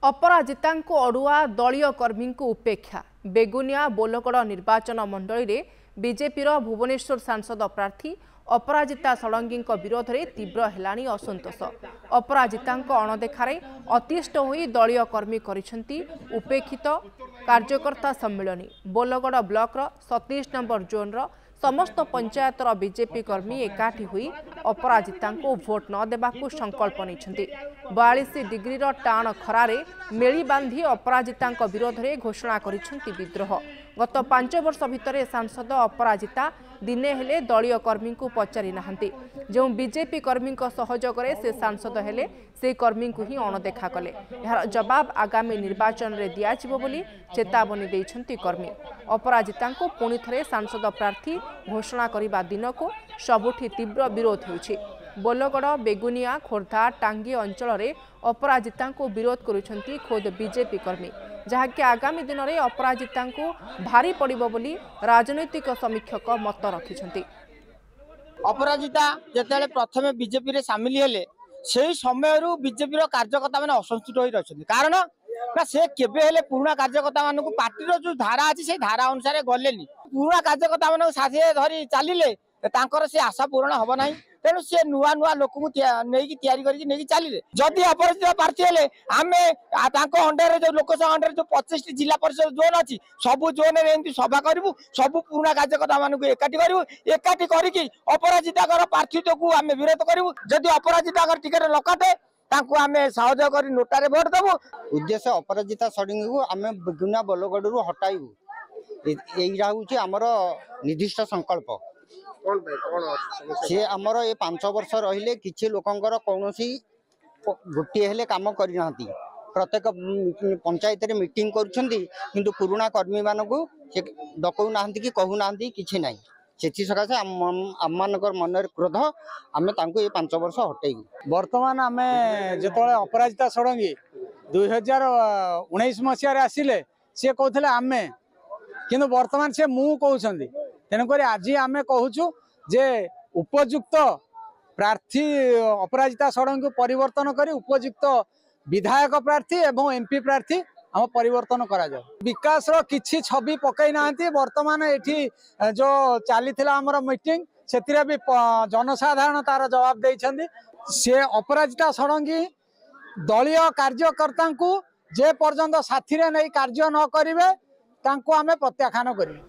अपराजिता अड़ुआ दलीय कर्मी उपेक्षा बेगुनिया बोलगड़ निर्वाचन मंडल में बीजेपीर भुवनेश्वर सांसद प्रार्थी अपराजिता षडंगी विरोध में तीव्र है असंतोष। अपराजिता अणदेखार अतिष्ठ हो दलीय कर्मी करिसेंती उपेक्षित कार्यकर्ता सम्मिलनी। बोलगड़ ब्लॉक 27 नंबर जोन समस्त पंचायतर बीजेपी कर्मी एकाठी हुई अपराजिता भोट न देबाकू संकल्प नहीं। 42 डिग्री टाण खरारे मेली बांधी अपराजिता विरोध में घोषणा करिसेंती विद्रोह। गत 5 वर्ष भितर सांसद अपराजिता दिने हेले दलीय कर्मी को पचारि नाहंती। जो बीजेपी कर्मी सहयोग से सांसद हेले से कर्मी को ही अणदेखा कले। यार जवाब आगामी निर्वाचन में दियाजिबो बोली चेतावनी देइछंती कर्मी। अपराजिता को पुणी थे सांसद प्रार्थी घोषणा करने दिन को सबुठी तीव्र विरोध होउछि। बोलगड़ बेगुनिया खोर्धा टांगी अंचल में अपराजिता को विरोध करुछंती खोद बीजेपी कर्मी, जहाँकि आगामी दिन में अपराजिता को भारी पड़िबो बोली राजनैतिक समीक्षक मत रखिछंती। अपराजिता जेतेले प्रथमे बीजेपी रे शामिल हेले से समय बीजेपी कार्यकर्ता मैंने असंतुष्ट हो रही। कारण ना से केबे हेले पुराना कार्यकर्ता मान पार्टी जो धारा अच्छी से धारा अनुसार गलेनी। पुराना कार्यकर्ता मान साथी धरी चलिले से आशा पूरण हम ना। तेणु सी नुआ नुआ लोक नहीं चलिए। जदि अपराजिता प्रार्थी हेले आम अंडर जो लोकसभा अंडर जो 25 जिला परिषद जोन अच्छी सबू जोन में सभा करूँ। सबू पुराना कार्यकर्ता मान एकाठी करूँ। एकाठी करके अपराजिता प्रार्थीत्व को आम विरोध करूँ। जदि अपराजिता टिकेट न काटे आम सहयोग कर नोटारे भोट देवु। उद्देश्य अपराजिता षडंगी को आम बेगुनिया बोलगड़ हटाइबू। यही हूँ आमर निर्दिष्ट संकल्प। सी आमर ये 5 वर्ष रहिले किछि लोकंकर कौनसी गोटे हेले काम करना। प्रत्येक पंचायत रे मीटिंग करुछंती किंतु पुराना कर्मी मानकू से डकऊ ना कि कहू ना किछि नाही। सेथि सकाशे आममानकर मन क्रोध आमे तांको ये 5 वर्ष हटेइबू। वर्तमान आमे जेतोले अपराजिता षडंगी 2019 मसीह आसिले से कहते आमे किंतु वर्तमान से मु कहउछंती। तेणुक आज आम कहूँ जे उपयुक्त प्रार्थी अपराजिता षडंगी परिवर्तन कर उपयुक्त विधायक प्रार्थी एवं एमपी प्रार्थी आम परिवर्तन करा जाए। विकास रो किछि छवि पकई नांती। वर्तमान एठी जो चली आमर मीटिंग से भी जनसाधारण तार जवाब देइछंदी। से अपराजिता षडंगी दलीय कार्यकर्ता जे पर्यंत साथी रे नहीं कार्य न करिवे तांको आमे प्रत्याख्यान करिवे।